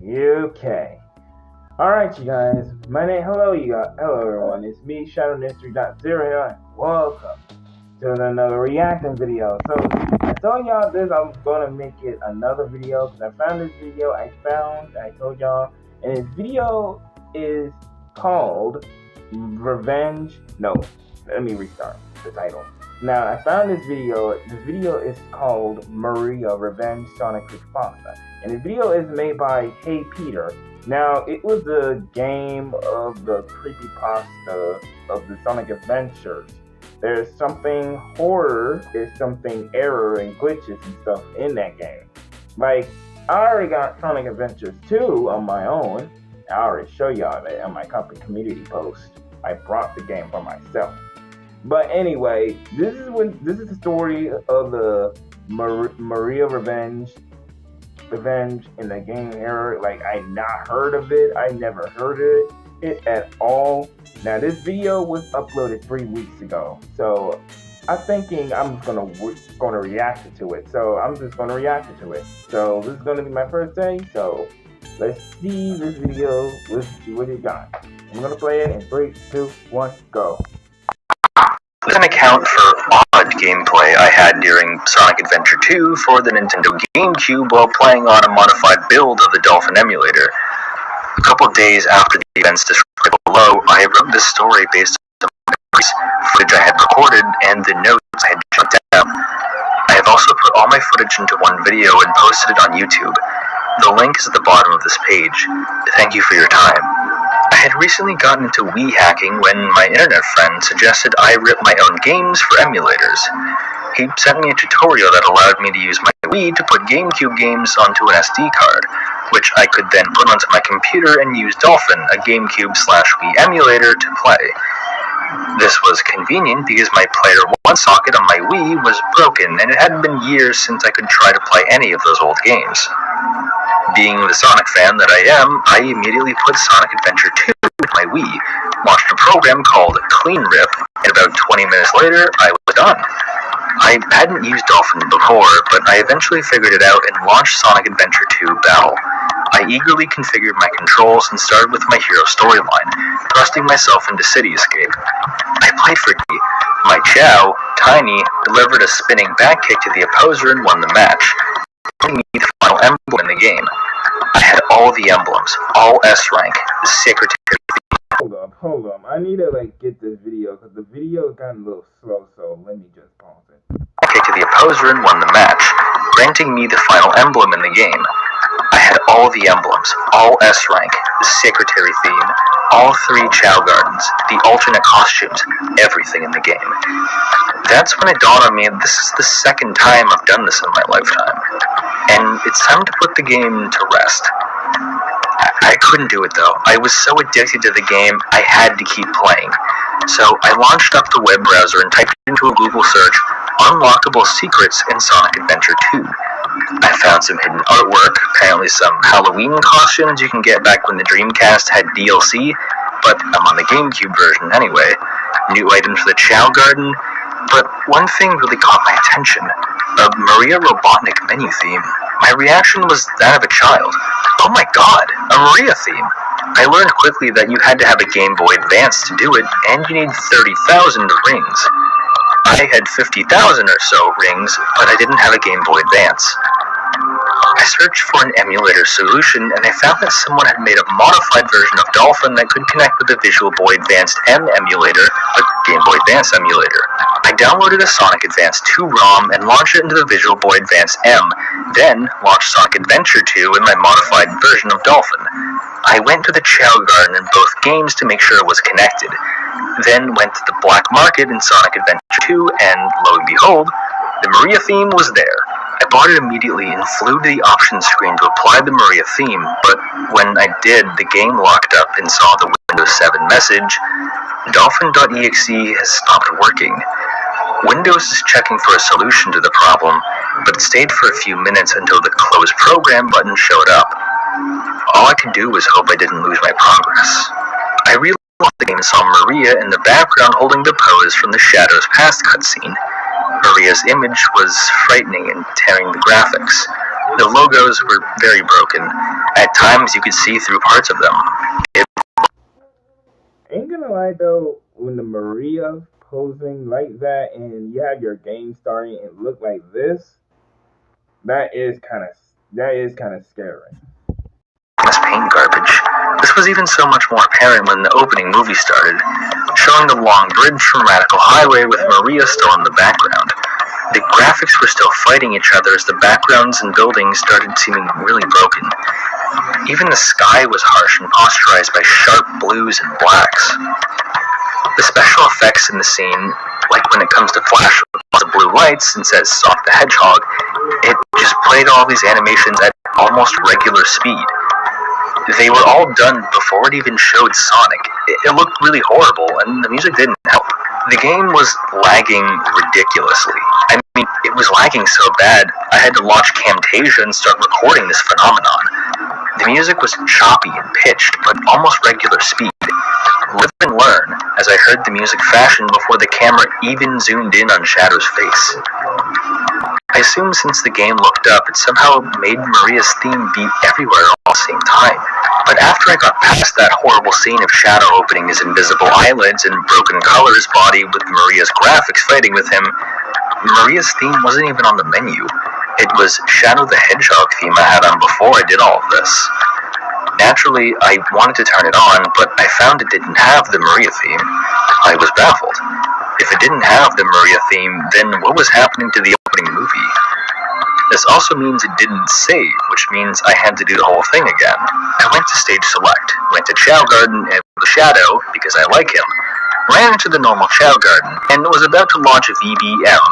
Okay. Alright, you guys. Hello everyone. It's me, ShadowNystery.0 here, and welcome to another reacting video. So, I told y'all this, I was gonna make it another video, because I found this video, I told y'all, and this video is called Revenge, no, let me restart the title. Now, I found this video is called Maria Revenge Sonic Creepypasta, and the video is made by Hey Peter. Now, it was a game of the creepypasta of the Sonic Adventures. There's something horror, there's something error and glitches and stuff in that game. Like, I already got Sonic Adventures 2 on my own. I already show y'all that on my company community post. I brought the game for myself. But anyway, this is the story of the Maria Revenge in the game era. Like, I not heard of it. I never heard of it at all. Now, this video was uploaded 3 weeks ago, so I'm thinking I'm just gonna react to it. So I'm just gonna react to it. So this is gonna be my first day. So let's see this video. Let's see what it got. I'm gonna play it in 3, 2, 1, go. This is an account for odd gameplay I had during Sonic Adventure 2 for the Nintendo GameCube while playing on a modified build of the Dolphin emulator. A couple days after the events described below, I wrote this story based on the footage I had recorded and the notes I had jotted down. I have also put all my footage into one video and posted it on YouTube. The link is at the bottom of this page. Thank you for your time. I had recently gotten into Wii hacking when my internet friend suggested I rip my own games for emulators. He sent me a tutorial that allowed me to use my Wii to put GameCube games onto an SD card, which I could then put onto my computer and use Dolphin, a GameCube/Wii emulator, to play. This was convenient because my Player 1 socket on my Wii was broken, and it hadn't been years since I could try to play any of those old games. Being the Sonic fan that I am, I immediately put Sonic Adventure 2 with my Wii, launched a program called Clean Rip, and about 20 minutes later, I was done. I hadn't used Dolphin before, but I eventually figured it out and launched Sonic Adventure 2 Battle. I eagerly configured my controls and started with my hero storyline, thrusting myself into City Escape. I played for D. My Chow, Tiny, delivered a spinning back kick to the opposer and won the match, giving me the final emblem in the game. I had all the emblems, all S rank, the Secretary. Hold up. I need to get this video because the video is kind of a little slow, so let me just pause it. Kick to the opposer and won the match, granting me the final emblem in the game. I had all the emblems, all S rank, the Secretary theme, all 3 Chow Gardens, the alternate costumes, everything in the game. That's when it dawned on me this is the second time I've done this in my lifetime, and it's time to put the game to rest. I couldn't do it though. I was so addicted to the game, I had to keep playing. So I launched up the web browser and typed into a Google search, Unlockable Secrets in Sonic Adventure 2. I found some hidden artwork, apparently some Halloween costumes you can get back when the Dreamcast had DLC, but I'm on the GameCube version anyway. New items for the Chow Garden, but one thing really caught my attention. A Maria Robotnik menu theme. My reaction was that of a child. Oh my god, a Maria theme! I learned quickly that you had to have a Game Boy Advance to do it, and you need 30,000 rings. I had 50,000 or so rings, but I didn't have a Game Boy Advance. I searched for an emulator solution, and I found that someone had made a modified version of Dolphin that could connect with the Visual Boy Advance M emulator, a Game Boy Advance emulator. I downloaded a Sonic Advance 2 ROM and launched it into the Visual Boy Advance M, then launched Sonic Adventure 2 in my modified version of Dolphin. I went to the Chow Garden in both games to make sure it was connected, then went to the black market in Sonic Adventure 2, and lo and behold, the Maria theme was there. I bought it immediately and flew to the options screen to apply the Maria theme, but when I did, the game locked up and saw the Windows 7 message, Dolphin.exe has stopped working. Windows is checking for a solution to the problem, but it stayed for a few minutes until the Close Program button showed up. All I could do was hope I didn't lose my progress. I reloaded the game and saw Maria in the background holding the pose from the Shadows Past cutscene. Maria's image was frightening and tearing the graphics. The logos were very broken. At times you could see through parts of them. Ain't gonna lie though, when the Maria posing like that and you have your game starting and look like this, that is kind of scary. As paint garbage. This was even so much more apparent when the opening movie started, showing the long bridge from Radical Highway with Maria still in the background. The graphics were still fighting each other as the backgrounds and buildings started seeming really broken. Even the sky was harsh and posturized by sharp blues and blacks. The special effects in the scene, like when it comes to Flash with the blue lights and says Sonic the Hedgehog, it just played all these animations at almost regular speed. They were all done before it even showed Sonic. It looked really horrible, and the music didn't help. The game was lagging ridiculously. I mean, it was lagging so bad, I had to launch Camtasia and start recording this phenomenon. The music was choppy and pitched, but almost regular speed. Live and learn, as I heard the music fashion before the camera even zoomed in on Shadow's face. I assume since the game looked up, it somehow made Maria's theme be everywhere all at the same time. But after I got past that horrible scene of Shadow opening his invisible eyelids and broken colors body with Maria's graphics fighting with him, Maria's theme wasn't even on the menu. It was Shadow the Hedgehog theme I had on before I did all of this. Naturally, I wanted to turn it on, but I found it didn't have the Maria theme. I was baffled. If it didn't have the Maria theme, then what was happening to the opening movie? This also means it didn't save, which means I had to do the whole thing again. I went to stage select, went to Chow Garden and the Shadow, because I like him, ran into the normal Chow Garden, and was about to launch a VBM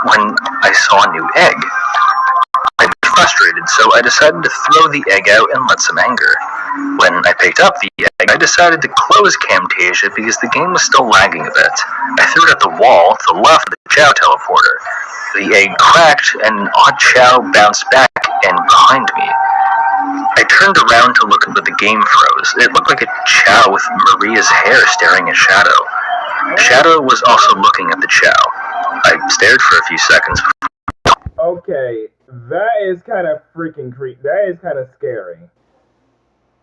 when I saw a new egg. I was frustrated, so I decided to throw the egg out and let some anger. When I picked up the egg, I decided to close Camtasia because the game was still lagging a bit. I threw it at the wall to the left of the Chow teleporter. The egg cracked, and odd Chow bounced back and behind me. I turned around to look, but the game froze. It looked like a Chow with Maria's hair staring at Shadow. Shadow was also looking at the Chow. I stared for a few seconds. Okay, that is kind of freaking creepy. That is kind of scary.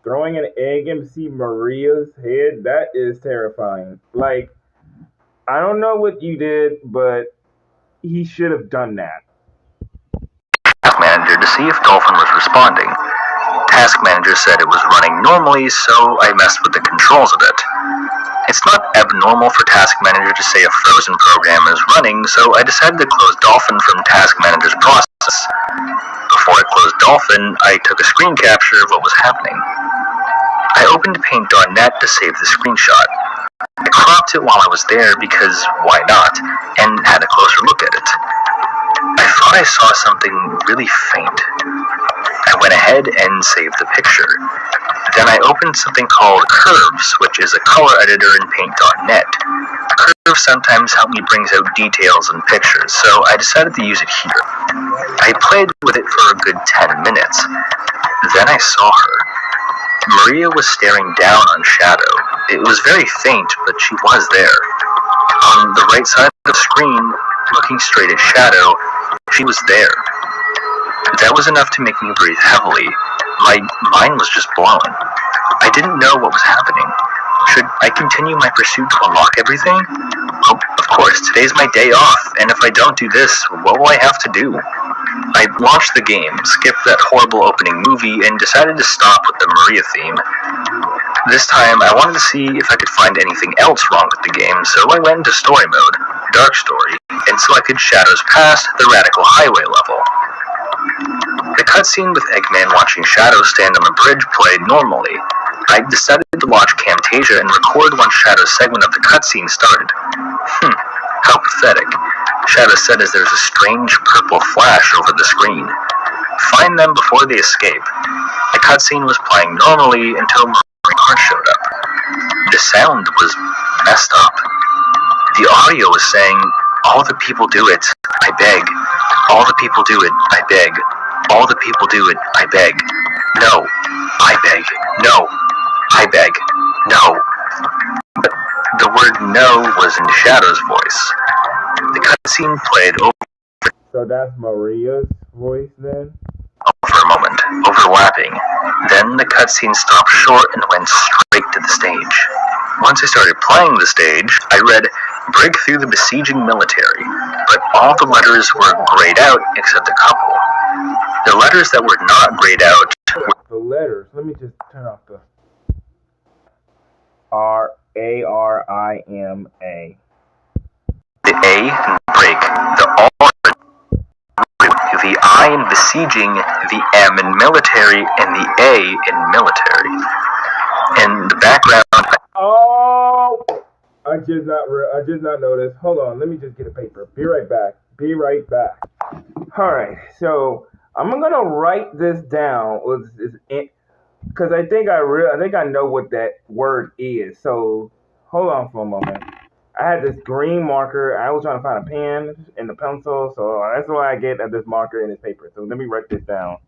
Throwing an egg and see Maria's head, that is terrifying. Like, I don't know what you did, but he should have done that. Task Manager to see if Dolphin was responding. Task Manager said it was running normally, so I messed with the controls a bit. It's not abnormal for Task Manager to say a frozen program is running, so I decided to close Dolphin from Task Manager's process. Before I closed Dolphin, I took a screen capture of what was happening. I opened Paint.net to save the screenshot. I cropped it while I was there because why not, and had a closer look at it. I thought I saw something really faint. I went ahead and saved the picture. Then I opened something called Curves, which is a color editor in Paint.net. Curves sometimes help me bring out details in pictures, so I decided to use it here. I played with it for a good 10 minutes. Then I saw her. Maria was staring down on Shadow. It was very faint, but she was there. On the right side of the screen, looking straight at Shadow, she was there. That was enough to make me breathe heavily. My mind was just blown. I didn't know what was happening. Should I continue my pursuit to unlock everything? Oh, of course, today's my day off, and if I don't do this, what will I have to do? I launched the game, skipped that horrible opening movie, and decided to stop with the Maria theme. This time, I wanted to see if I could find anything else wrong with the game, so I went into story mode, Dark Story, and selected Shadow's Past, the Radical Highway level. The cutscene with Eggman watching Shadow stand on the bridge played normally. I decided to launch Camtasia and record one Shadow segment of the cutscene started. How pathetic. Shadow said as there's a strange purple flash over the screen. Find them before they escape. The cutscene was playing normally until Marine showed up. The sound was messed up. The audio was saying, "All the people do it, I beg. All the people do it, I beg. All the people do it, I beg. No, I beg. No, I beg. No." But the word no was in Shadow's voice. The cutscene played over. So that's Maria's voice then? overlapping. Then the cutscene stopped short and went straight to the stage. Once I started playing the stage, I read, "Break through the besieging military," but all the letters were grayed out except a couple. The letters that were not grayed out were the letters. Let me just turn off the R-A-R-I-M-A. the A in break, the R, the I in besieging, the M in military, and the A in military. And the background. Oh, I just not noticed. Hold on, let me just get a paper. Be right back. All right, so I'm gonna write this down because I think I know what that word is. So hold on for a moment. I had this green marker. I was trying to find a pen and a pencil, so that's why I get this marker and this paper. So let me write this down.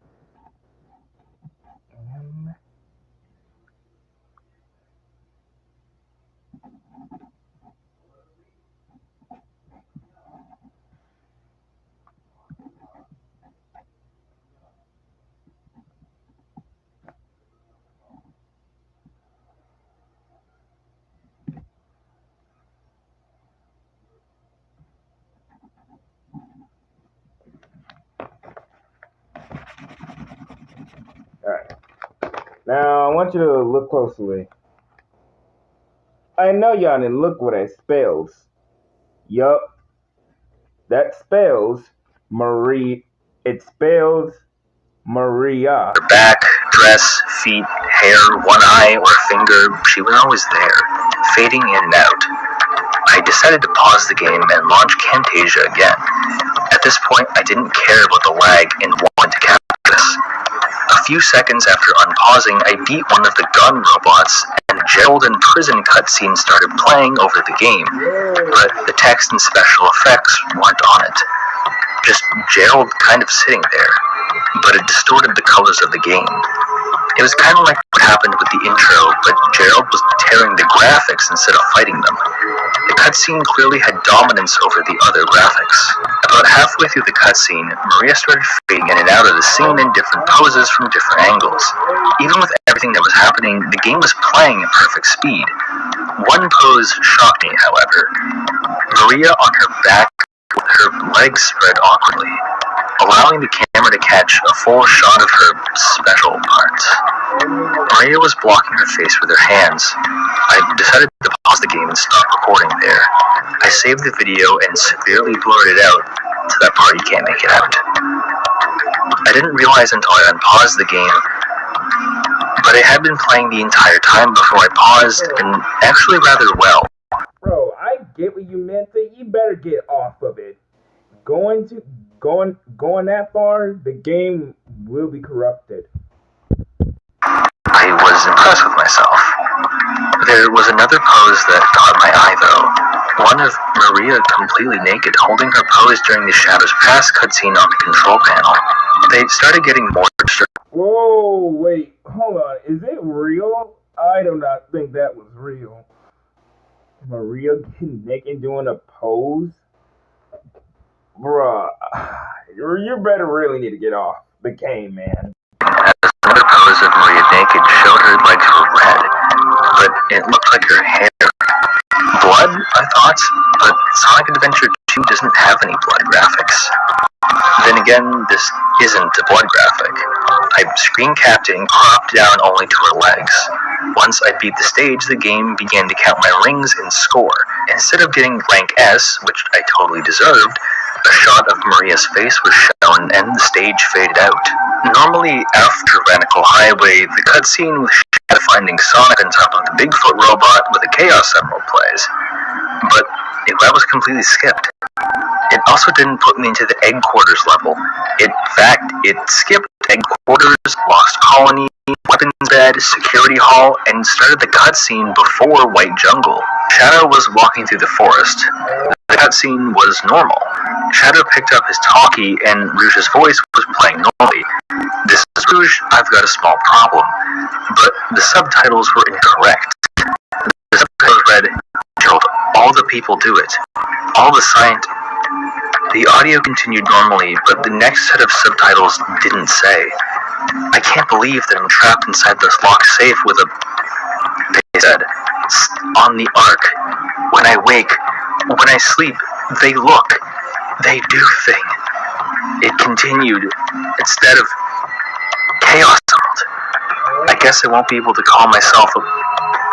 Alright. Now I want you to look closely. I know y'all didn't look what it spells. Yup. That spells Marie. It spells Maria. Her back, dress, feet, hair, one eye, or finger, she was always there, fading in and out. I decided to pause the game and launch Camtasia again. At this point, I didn't care about the lag and wanted to capture this. A few seconds after unpausing, I beat one of the gun robots, and Gerald in prison cutscene started playing over the game, but the text and special effects weren't on it. Just Gerald kind of sitting there, but it distorted the colors of the game. It was kind of like what happened with the intro, but Gerald was tearing the graphics instead of fighting them. The cutscene clearly had dominance over the other graphics. About halfway through the cutscene, Maria started fading in and out of the scene in different poses from different angles. Even with everything that was happening, the game was playing at perfect speed. One pose shocked me, however. Maria on her back with her legs spread awkwardly, allowing the camera to catch a full shot of her special parts. Maria was blocking her face with her hands. I decided to pause the game and stop recording there. I saved the video and severely blurred it out to that part you can't make it out. I didn't realize until I unpaused the game, but I had been playing the entire time before I paused, and actually rather well. Bro, I get what you meant. You better get off of it. Going that far, the game will be corrupted. I was impressed with myself. There was another pose that caught my eye though. One of Maria completely naked holding her pose during the Shadows Pass cutscene on the control panel. They started getting more disturbed. Whoa, wait, hold on. Is it real? I do not think that was real. Maria getting naked doing a pose? Bruh, you better really need to get off the game, man. Another pose of Maria naked showed her legs were red, but it looked like her hair. Blood, I thought, but Sonic Adventure 2 doesn't have any blood graphics. Then again, this isn't a blood graphic. I screen capped it and cropped down only to her legs. Once I beat the stage, the game began to count my rings and score. Instead of getting rank S, which I totally deserved, a shot of Maria's face was shown and the stage faded out. Normally, after Radical Highway, the cutscene with Shadow finding Sonic on top of the Bigfoot robot with a Chaos Emerald plays, but that was completely skipped. It also didn't put me into the Egg Quarters level. In fact, it skipped Egg Quarters, Lost Colony, Weapons Bed, Security Hall, and started the cutscene before White Jungle. Shadow was walking through the forest. The cutscene was normal. Shadow picked up his talkie, and Rouge's voice was playing normally. This is Rouge, I've got a small problem. But the subtitles were incorrect. The subtitles read, Gerald, all the people do it. All the scientists. The audio continued normally, but the next set of subtitles didn't say. I can't believe that I'm trapped inside this locked safe with a, they said, on the ark. When I wake, when I sleep, they look, they do thing. It continued, instead of chaos. I guess I won't be able to call myself a,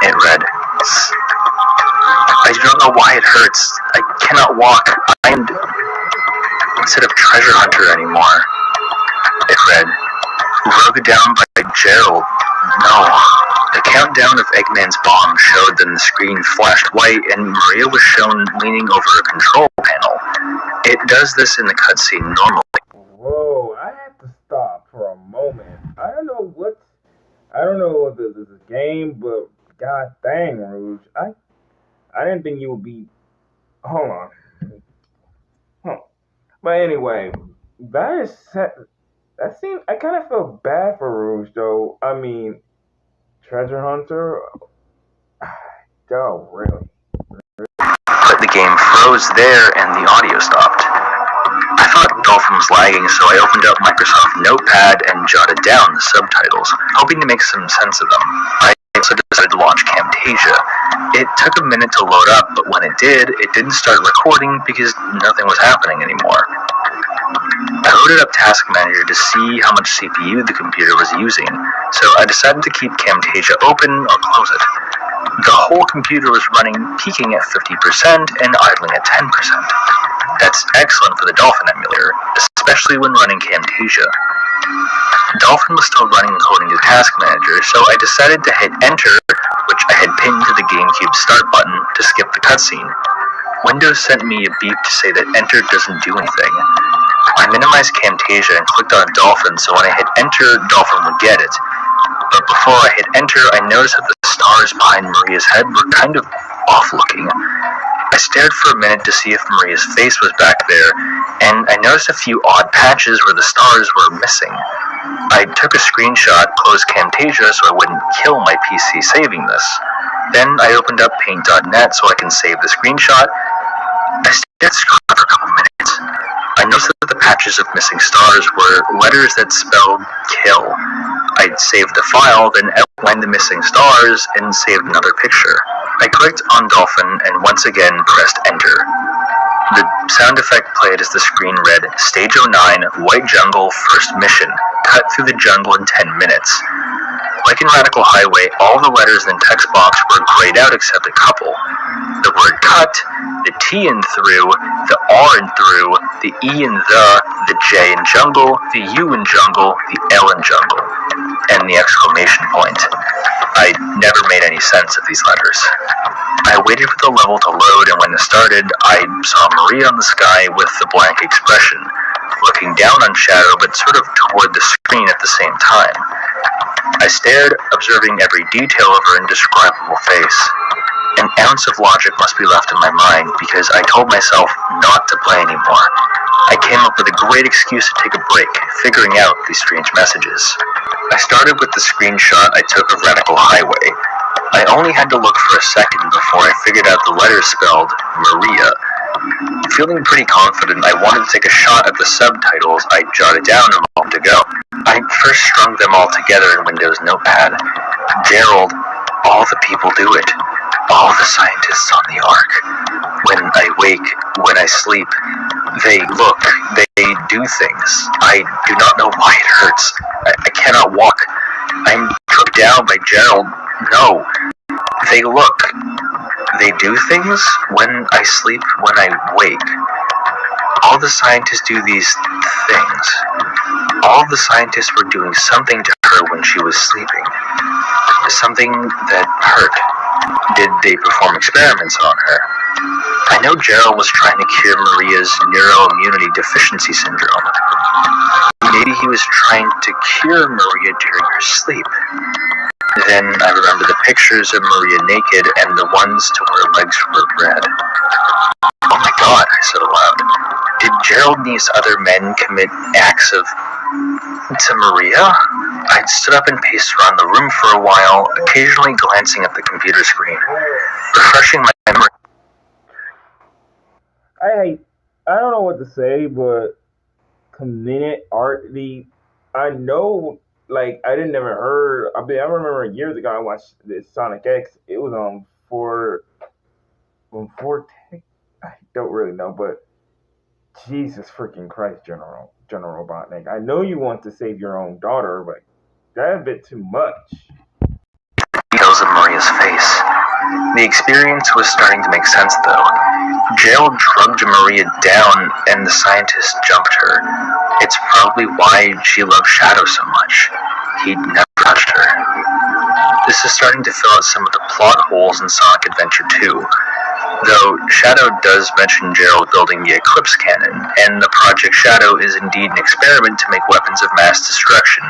it read. I don't know why it hurts. I cannot walk. I'm instead of treasure hunter anymore. It read, wrote down by Gerald. No. The countdown of Eggman's bomb showed, then the screen flashed white and Maria was shown leaning over a control panel. It does this in the cutscene normally. Whoa, I had to stop for a moment. I don't know what this is a game, but god dang, Rouge. I didn't think you would be. Hold on. Huh. But anyway, that seemed. I kind of feel bad for Rouge, though. I mean, treasure hunter. Oh, really? But the game froze there and the audio stopped. I thought Dolphin was lagging, so I opened up Microsoft Notepad and jotted down the subtitles, hoping to make some sense of them. I also decided to launch Camtasia. It took a minute to load up, but when it didn't start recording because nothing was happening anymore. I loaded up Task Manager to see how much CPU the computer was using, so I decided to keep Camtasia open or close it. The whole computer was running, peaking at 50% and idling at 10%. That's excellent for the Dolphin emulator, especially when running Camtasia. Dolphin was still running according to Task Manager, so I decided to hit Enter, which I had pinned to the GameCube Start button, to skip the cutscene. Windows sent me a beep to say that Enter doesn't do anything. I minimized Camtasia and clicked on Dolphin, so when I hit Enter, Dolphin would get it. But before I hit Enter, I noticed that the stars behind Maria's head were kind of off-looking. I stared for a minute to see if Maria's face was back there, and I noticed a few odd patches where the stars were missing. I took a screenshot, closed Camtasia so I wouldn't kill my PC saving this. Then I opened up Paint.net so I can save the screenshot. I stared at the screen for a couple minutes. I noticed that the patches of missing stars were letters that spelled kill. I'd saved the file, then outlined the missing stars, and saved another picture. I clicked on Dolphin and once again pressed Enter. The sound effect played as the screen read, Stage 09, White Jungle, First Mission. Cut through the jungle in 10 minutes. Like in Radical Highway, all the letters in the text box were grayed out except a couple. The word cut, the T in through, the R in through, the E in the J in jungle, the U in jungle, the L in jungle, and the exclamation point. I never made any sense of these letters. I waited for the level to load, and when it started, I saw Maria in the sky with the blank expression, looking down on Shadow but sort of toward the screen at the same time. I stared, observing every detail of her indescribable face. An ounce of logic must be left in my mind, because I told myself not to play anymore. I came up with a great excuse to take a break, figuring out these strange messages. I started with the screenshot I took of Radical Highway. I only had to look for a second before I figured out the letters spelled Maria. Feeling pretty confident, I wanted to take a shot at the subtitles I jotted down a moment ago. I first strung them all together in Windows Notepad. Gerald, all the people do it. All the scientists on the Ark. When I wake, when I sleep, they look, they do things. I do not know why it hurts. I cannot walk. I'm took down by Gerald. No. They look. They do things when I sleep, when I wake. All the scientists do these things. All the scientists were doing something to her when she was sleeping. Something that hurt. Did they perform experiments on her? I know Gerald was trying to cure Maria's neuroimmunity deficiency syndrome. Maybe he was trying to cure Maria during her sleep. Then I remember the pictures of Maria naked and the ones to where her legs were red. Oh my god, I said aloud. Did Gerald and these other men commit acts to Maria? I stood up and paced around the room for a while, occasionally glancing at the computer screen, refreshing my memory. I don't know what to say, but committed art. I know like I didn't never heard. I remember years ago I watched this Sonic X. It was on 4. I don't really know, but Jesus freaking Christ, General Robotnik. I know you want to save your own daughter, but that's a bit too much. Details of Maria's face. The experience was starting to make sense, though. Gerald drugged Maria down, and the scientist jumped her. It's probably why she loved Shadow so much. He'd never touched her. This is starting to fill out some of the plot holes in Sonic Adventure 2. Though Shadow does mention Gerald building the Eclipse Cannon, and the Project Shadow is indeed an experiment to make weapons of mass destruction,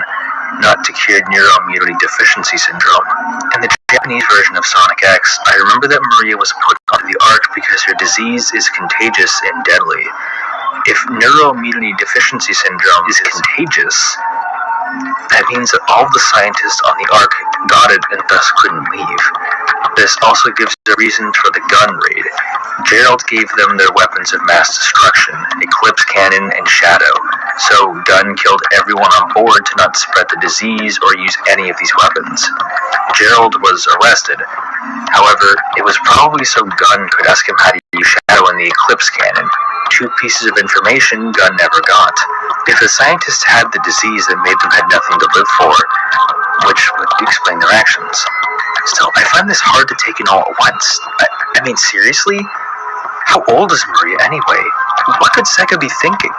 not to cure neuroimmunity deficiency syndrome. In the Japanese version of Sonic X, I remember that Maria was put onto the Ark because her disease is contagious and deadly. If neuroimmunity deficiency syndrome is contagious, that means that all the scientists on the Ark got it and thus couldn't leave. This also gives a reason for the gun raid. Gerald gave them their weapons of mass destruction, Eclipse Cannon and Shadow, so Gunn killed everyone on board to not spread the disease or use any of these weapons. Gerald was arrested. However, it was probably so Gunn could ask him how to use Shadow and the Eclipse Cannon, 2 pieces of information Gunn never got. If the scientists had the disease that made them have nothing to live for, which would explain their actions. Still, I find this hard to take in all at once. I mean, seriously? How old is Maria anyway? What could Sega be thinking?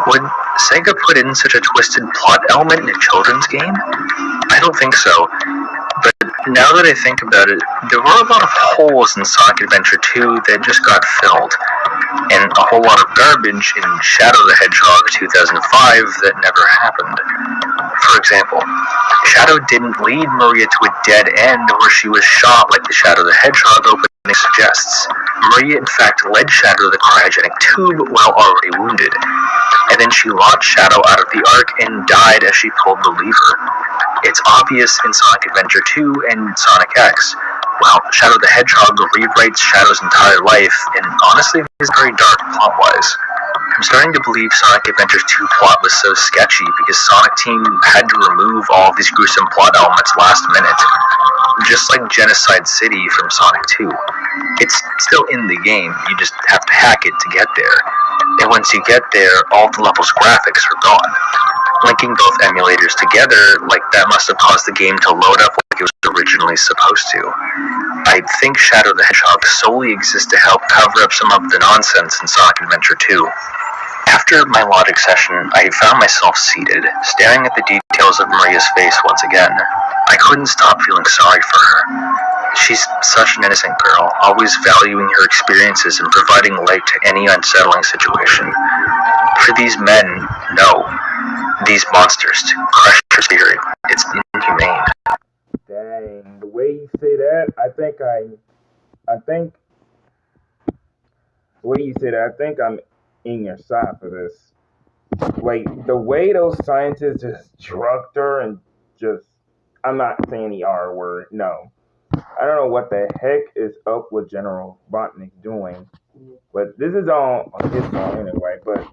Would Sega put in such a twisted plot element in a children's game? I don't think so. But now that I think about it, there were a lot of holes in Sonic Adventure 2 that just got filled, and a whole lot of garbage in Shadow the Hedgehog 2005 that never happened. For example, Shadow didn't lead Maria to a dead end where she was shot like the Shadow the Hedgehog opening suggests. Maria in fact led Shadow to the cryogenic tube while already wounded, and then she launched Shadow out of the Ark and died as she pulled the lever. It's obvious in Sonic Adventure 2 and Sonic X. Well, Shadow the Hedgehog rewrites Shadow's entire life, and honestly, it's very dark plot-wise. I'm starting to believe Sonic Adventure 2 plot was so sketchy because Sonic Team had to remove all of these gruesome plot elements last minute. Just like Genocide City from Sonic 2. It's still in the game, you just have to hack it to get there. And once you get there, all the level's graphics are gone. Linking both emulators together, like that must have caused the game to load up like it was originally supposed to. I think Shadow the Hedgehog solely exists to help cover up some of the nonsense in Sonic Adventure 2. After my logic session, I found myself seated, staring at the details of Maria's face once again. I couldn't stop feeling sorry for her. She's such an innocent girl, always valuing her experiences and providing light to any unsettling situation. For these men, no. These monsters to crush her spirit. It's inhumane. Dang, the way you say that, I think the way you say that, I think I'm in your side for this. Like, the way those scientists just drugged her and just, I'm not saying the R word, no. I don't know what the heck is up with General Robotnik doing, but this is all on his fault anyway, but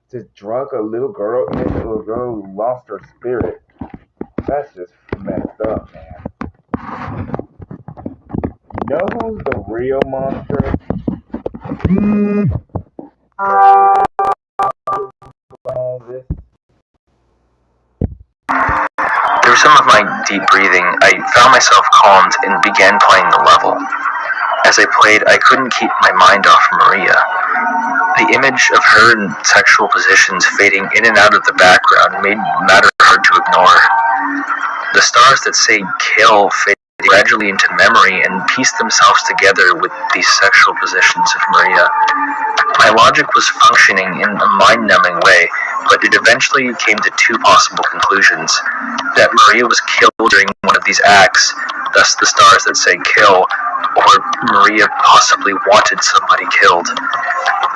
to drug a little girl and a little girl who lost her spirit, that's just messed up, man. You know who's the real monster? All this. Through some of my deep breathing, I found myself calmed and began playing the level. As I played, I couldn't keep my mind off Maria. The image of her in sexual positions fading in and out of the background made matter hard to ignore. The stars that say kill faded gradually into memory and pieced themselves together with these sexual positions of Maria. My logic was functioning in a mind-numbing way, but it eventually came to 2 possible conclusions. That Maria was killed during one of these acts, thus the stars that say kill, or Maria possibly wanted somebody killed.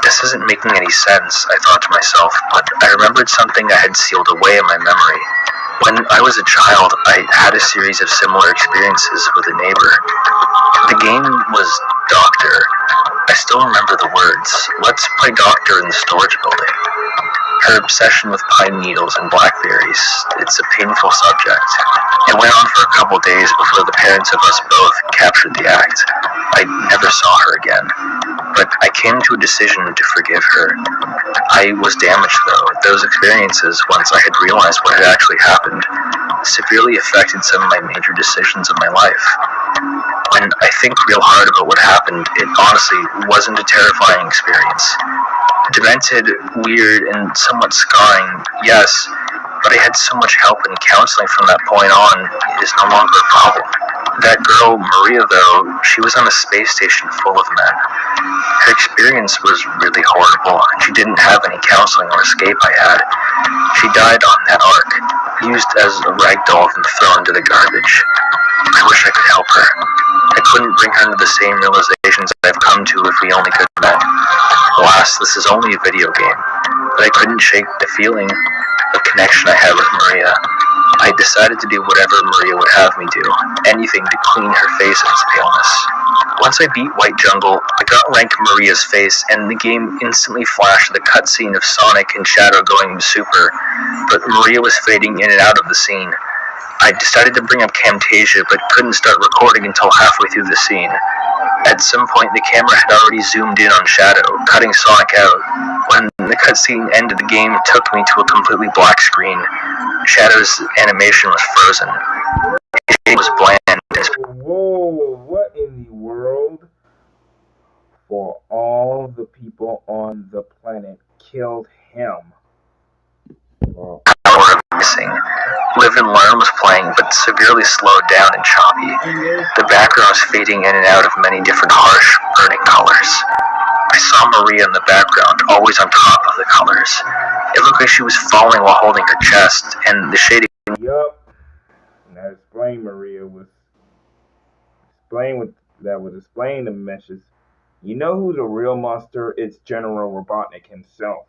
This isn't making any sense, I thought to myself, but I remembered something I had sealed away in my memory. When I was a child, I had a series of similar experiences with a neighbor. The game was Doctor. I still remember the words. Let's play Doctor in the storage building. Her obsession with pine needles and blackberries, it's a painful subject. It went on for a couple days before the parents of us both captured the act. I never saw her again, but I came to a decision to forgive her. I was damaged though. Those experiences, once I had realized what had actually happened, severely affected some of my major decisions of my life. When I think real hard about what happened, it honestly wasn't a terrifying experience. Demented, weird, and somewhat scarring, yes, but I had so much help and counseling from that point on, it is no longer a problem. That girl, Maria, though, she was on a space station full of men. Her experience was really horrible, and she didn't have any counseling or escape I had. She died on that ark, used as a rag doll and thrown into the garbage. I wish I could help her. I couldn't bring her to the same realizations I've come to if we only could have met. Alas, this is only a video game, but I couldn't shake the feeling of connection I had with Maria. I decided to do whatever Maria would have me do, anything to clean her face of its paleness. Once I beat White Jungle, I got rank Maria's face, and the game instantly flashed the cutscene of Sonic and Shadow going super, but Maria was fading in and out of the scene. I decided to bring up Camtasia, but couldn't start recording until halfway through the scene. At some point, the camera had already zoomed in on Shadow, cutting Sonic out. When the cutscene ended, the game took me to a completely black screen. Shadow's animation was frozen. It was bland. Whoa, what in the world? For all the people on the planet killed him. Wow. Hour of missing. Live and Learn was playing, but severely slowed down and choppy. The background was fading in and out of many different harsh, burning colors. I saw Maria in the background, always on top of the colors. It looked like she was falling while holding her chest, and the shading... Yup. Now explain Maria was... Explain the meshes. You know who's a real monster? It's General Robotnik himself.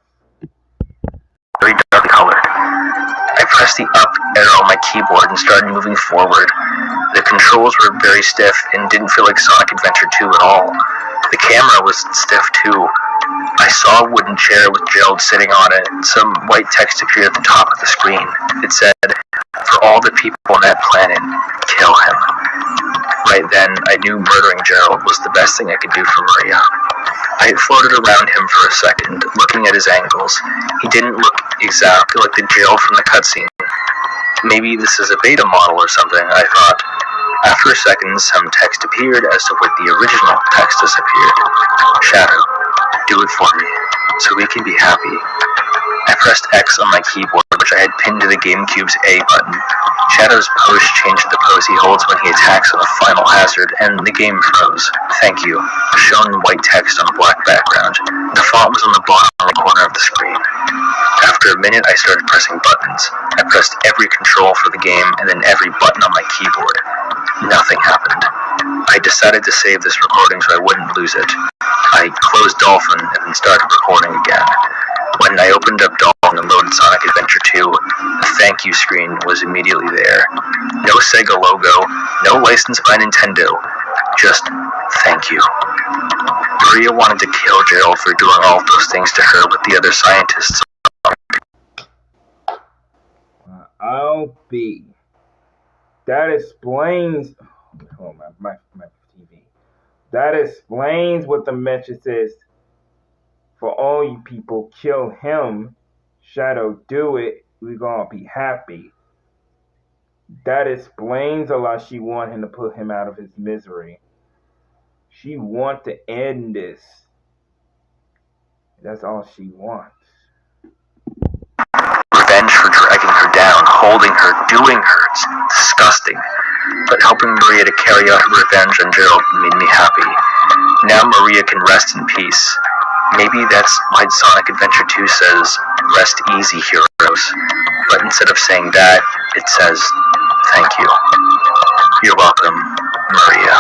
Very dark colored. I pressed the up arrow on my keyboard and started moving forward. The controls were very stiff and didn't feel like Sonic Adventure 2 at all. The camera was stiff too. I saw a wooden chair with Gerald sitting on it, and some white text appeared at the top of the screen. It said, "For all the people on that planet, kill him." Right then, I knew murdering Gerald was the best thing I could do for Maria. I floated around him for a second, looking at his angles. He didn't look exactly like the Gerald from the cutscene. Maybe this is a beta model or something, I thought. After a second, some text appeared as to what the original text disappeared. "Shadow, do it for me, so we can be happy." I pressed X on my keyboard, which I had pinned to the GameCube's A button. Shadow's pose changed to the pose he holds when he attacks on a final hazard, and the game froze. "Thank you," shown in white text on a black background. The font was on the bottom corner of the screen. After a minute, I started pressing buttons. I pressed every control for the game, and then every button on my keyboard. Nothing happened. I decided to save this recording so I wouldn't lose it. I closed Dolphin and then started recording again. When I opened up Dolphin and loaded Sonic Adventure 2, the thank you screen was immediately there. No Sega logo, no license by Nintendo, just thank you. Maria wanted to kill Gerald for doing all of those things to her with the other scientists. I'll be. That explains... Oh, my TV. That explains what the message says. For all you people, kill him. Shadow, do it. We're gonna be happy. That explains a lot. She want him to put him out of his misery. She want to end this. That's all she wants. Revenge for dragging her down, holding her, doing her. It's disgusting. But helping Maria to carry out her revenge on Gerald made me happy. Now Maria can rest in peace. Maybe that's why Sonic Adventure 2 says, "Rest easy, heroes." But instead of saying that, it says, "Thank you. You're welcome, Maria."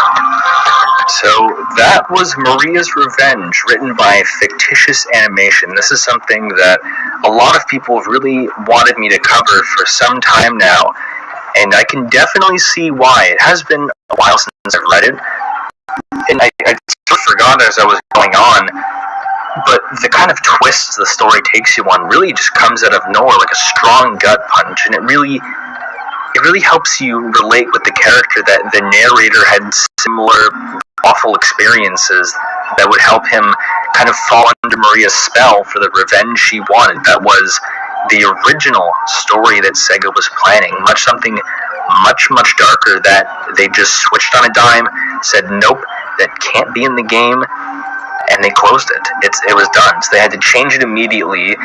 So that was Maria's Revenge, written by Fictitious Animation. This is something that a lot of people have really wanted me to cover for some time now, and I can definitely see why. It has been a while since I've read it, and I sort of forgot as I was going on. but the kind of twists the story takes you on really just comes out of nowhere like a strong gut punch, and it really helps you relate with the character that the narrator had similar awful experiences that would help him kind of fall under Maria's spell for the revenge she wanted. That was the original story that Sega was planning, something much darker that they just switched on a dime, said nope, that can't be in the game, and they closed it. It was done. So they had to change it immediately,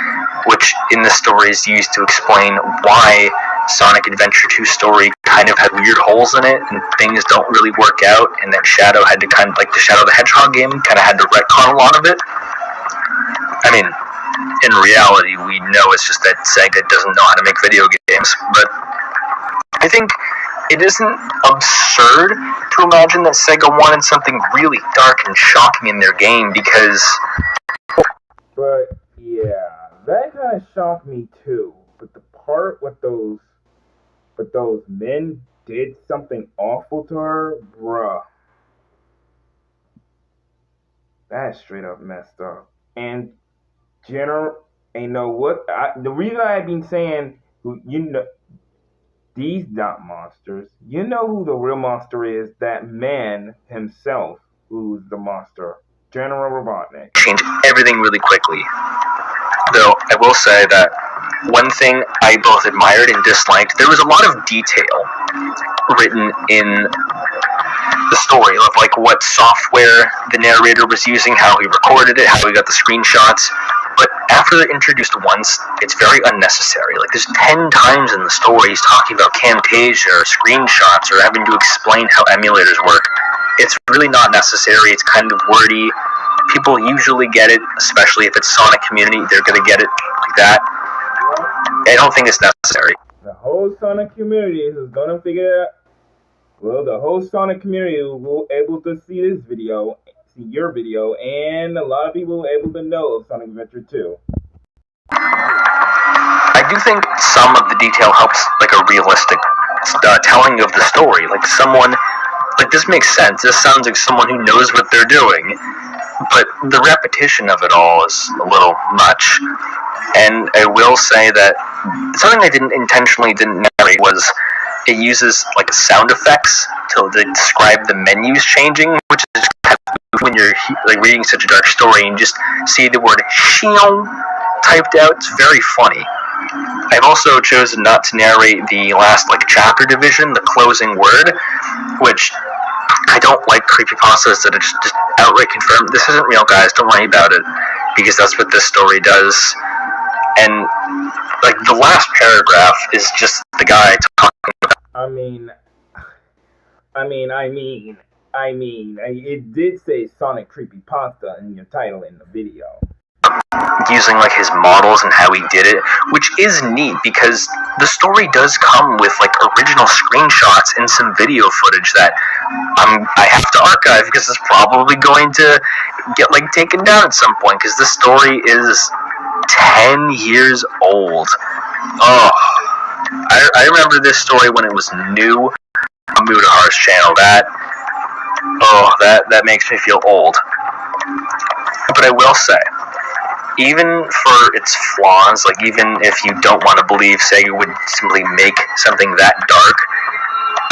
which in the story is used to explain why Sonic Adventure 2 story kind of had weird holes in it, and things don't really work out, and that Shadow had to kind of, like the Shadow the Hedgehog game, kind of had to retcon a lot of it. I mean, in reality, we know it's just that Sega doesn't know how to make video games, but I think it isn't absurd to imagine that Sega wanted something really dark and shocking in their game, because... But, yeah, that kind of shocked me too. But the part with those men did something awful to her, bruh. That's straight up messed up. And the reason I've been saying, these not monsters. You know who the real monster is? That man himself, who's the monster, General Robotnik. Change everything really quickly. Though I will say that one thing I both admired and disliked, there was a lot of detail written in the story of like what software the narrator was using, how he recorded it, how he got the screenshots. But after they're introduced once, it's very unnecessary. Like there's 10 times in the story he's talking about Camtasia or screenshots or having to explain how emulators work. It's really not necessary. It's kind of wordy. People usually get it, especially if it's Sonic Community. They're going to get it like that. I don't think it's necessary. The whole Sonic community is going to figure it out. Well, the whole Sonic community will be able to see this video, see your video, and a lot of people will be able to know of Sonic Adventure 2. I do think some of the detail helps, like a realistic telling of the story. Like someone, like this makes sense. This sounds like someone who knows what they're doing. But the repetition of it all is a little much. And I will say that something I didn't narrate was it uses like sound effects to describe the menus changing, which is kind of when you're like reading such a dark story and just see the word "shion" typed out. It's very funny. I've also chosen not to narrate the last like chapter division, the closing word, which I don't like creepypastas that are just outright confirmed. This isn't real, guys. Don't worry about it, because that's what this story does. And like the last paragraph is just the guy talking about. It did say Sonic Creepypasta in your title in the video. Using like his models and how he did it, which is neat because the story does come with like original screenshots and some video footage that I have to archive because it's probably going to get like taken down at some point because the story is 10 years old. Oh, I remember this story when it was new on Mudahar's channel. That makes me feel old. But I will say, even for its flaws, like even if you don't want to believe Sega would simply make something that dark,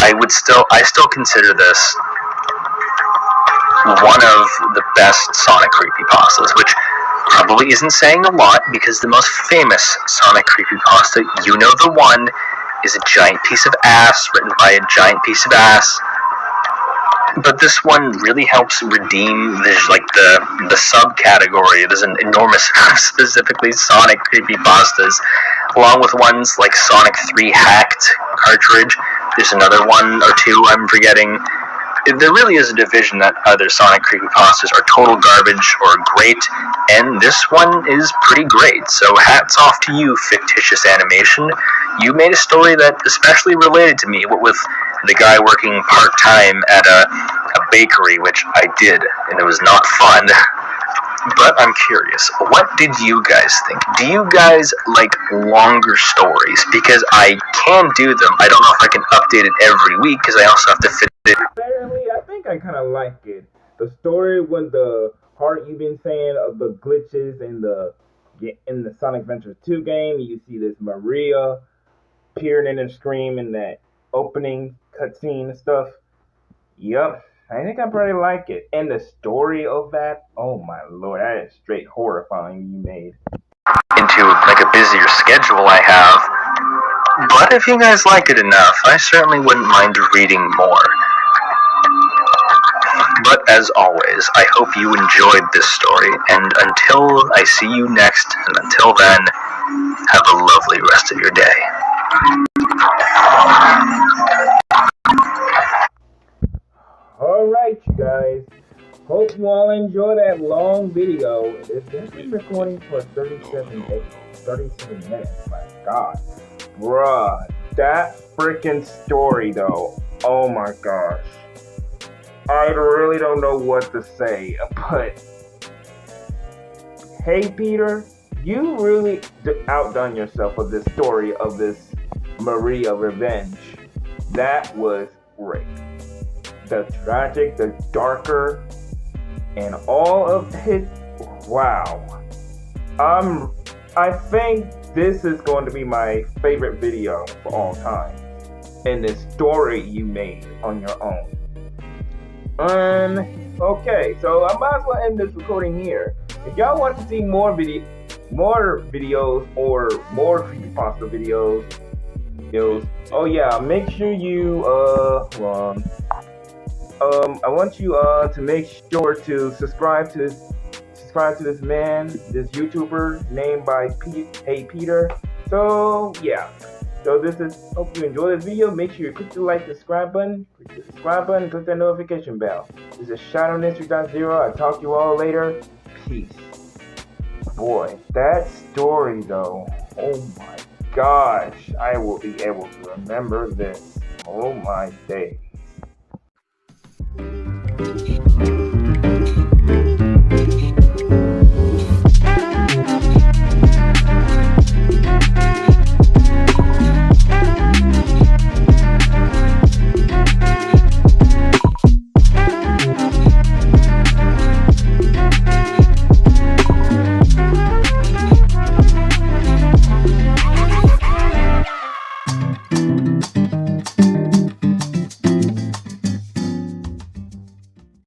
I still consider this one of the best Sonic creepypastas, which probably isn't saying a lot because the most famous Sonic creepypasta, you know the one, is a giant piece of ass written by a giant piece of ass. But this one really helps redeem the subcategory. There's an enormous specifically Sonic creepypastas, along with ones like Sonic 3 Hacked cartridge. There's another one or two I'm forgetting. There really is a division that other Sonic creepypastas are total garbage or great, and this one is pretty great. So hats off to you, Fictitious Animation. You made a story that especially related to me, with the guy working part-time at a bakery, which I did, and it was not fun. But I'm curious, what did you guys think? Do you guys like longer stories? Because I can do them. I don't know if I can update it every week, because I also have to fit it. Apparently, I think I kind of like it. The story when the part you've been saying of the glitches in the Sonic Adventure 2 game. You see this Maria peering in the screen in that opening cutscene and stuff. Yep, I think I probably like it. And the story of that, oh my lord, that is straight horrifying you made. Into like a busier schedule I have. But if you guys like it enough, I certainly wouldn't mind reading more. But as always, I hope you enjoyed this story, and until I see you next, and until then, have a lovely rest of your day. Alright, you guys. Hope you all enjoy that long video. It's definitely recording for 37 minutes. My god. Bruh. That freaking story, though. Oh my gosh. I really don't know what to say, but hey, Peter, you really outdone yourself with this story of this Maria revenge. That was great. The tragic, the darker, and all of it. Wow. I think this is going to be my favorite video for all time. And the story you made on your own. Okay, so I might as well end this recording here. If y'all want to see more videos or more Creepypasta videos, oh yeah, make sure you I want you to make sure to subscribe to this man, this YouTuber named by Hey Peter. So yeah. So hope you enjoy this video. Make sure you click the subscribe button, click that notification bell. This is ShadowNinja.0. I'll talk to you all later. Peace. Boy, that story though, oh my gosh, I will be able to remember this. Oh my days.